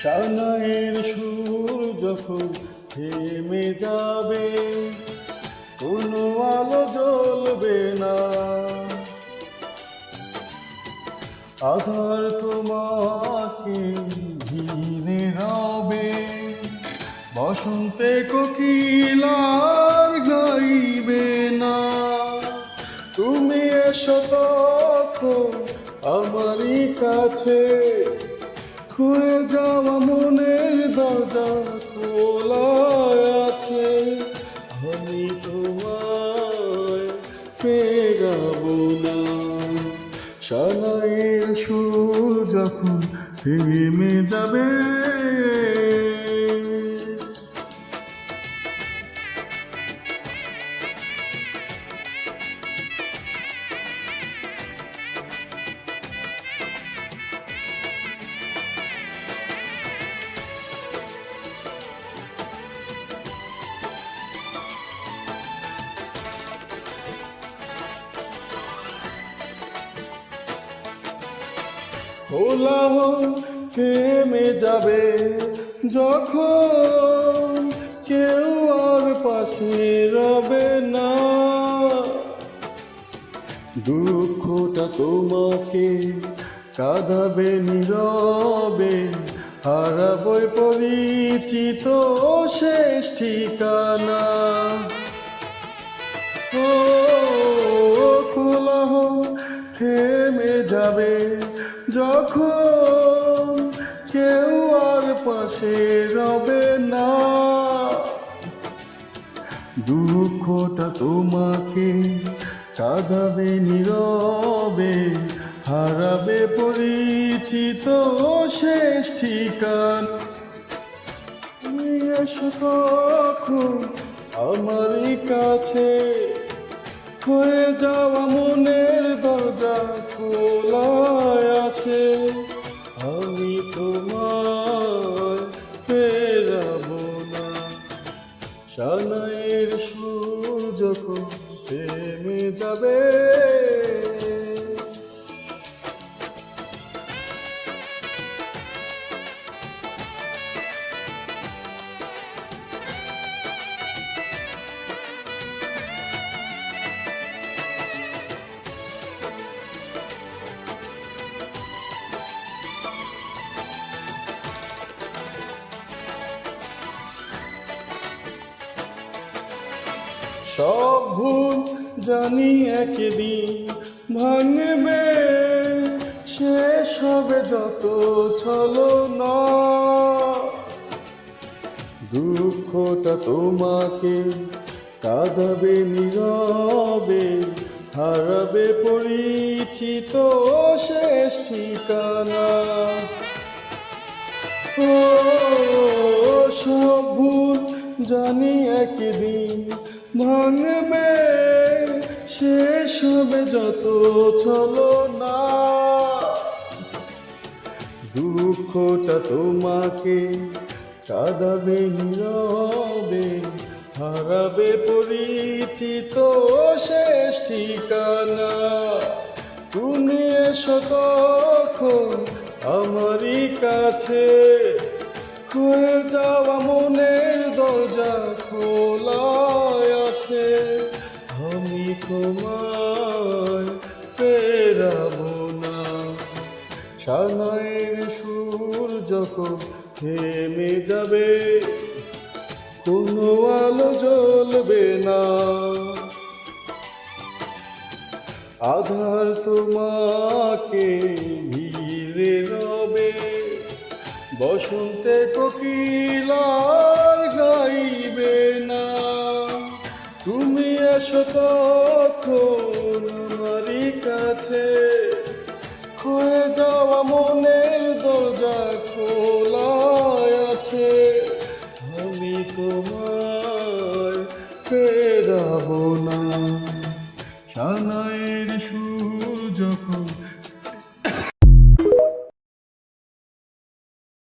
সানাইয়ের সুর যখন থেমে যাবে, কোনো আলো জ্বলবে না, আধার তোমাকে ঘিরে রবে, বসন্তে কোকিলার গাইবে না। তুমি এসো তখন আমারই কাছে, খুয়ে যাওয়া মনের দরজা খোলা আছে, আমি তোমায় ফেরাবো না। সানাইয়ের সুর যখন থেমে যাবে, খোলা থেমে যাবে যখন কেউ আর পাশে রবে না, দুঃখটা তোমাকে কাঁদাবে নীরবে, হারাবই পরিচিত শেষ ঠিকানা। ও খোলা থেমে যাবে যখন কেউ আর পাশে রবে না, দুঃখটা তোমাকে কাঁদাবে নীরবে, হারাবে পরিচিত শেষ ঠিকানা। তুমি এসো তখন আমারই কাছে, হয়ে যাওয়া মনের দরজা খোলা আছে, আমি তোমায় ফেরাবো না। সানাইয়ের সুর যখন থেমে যাবে, সব ভুল জানি একদিন ভাঙবে, শেষ হবে যত ছলনা, দুঃখটা তোমাকে কাঁদাবে নীরবে, হারাবে পরিচিত শেষ ঠিকানা। ও সব ভুল জানি একদিন ভাঙবে, শেষ হবে যত ছলনা, দুঃখটা তোমাকে কাঁদাবে নীরবে, হারাবে পরিচিত শেষ ঠিকানা। তুমি এসো তখন আমারই কাছে, খুয়ে যাওয়া মনের দরজা খোলা আছে, আমি তোমায় ফেরাবো না। সানাইয়ের সুর যখন থেমে যাবে, কোনো আলো জ্বলবে না, আধার তোমাকে ঘিরে রবে, বসন্তে কোকিলার গাইবে না। তুমি এসো তখন আমারই কাছে, হয়ে যাওয়া মনের দরজা খোলা আছে, আমি তোমায় ফেরাবো না। সানাইয়ের সুর যখন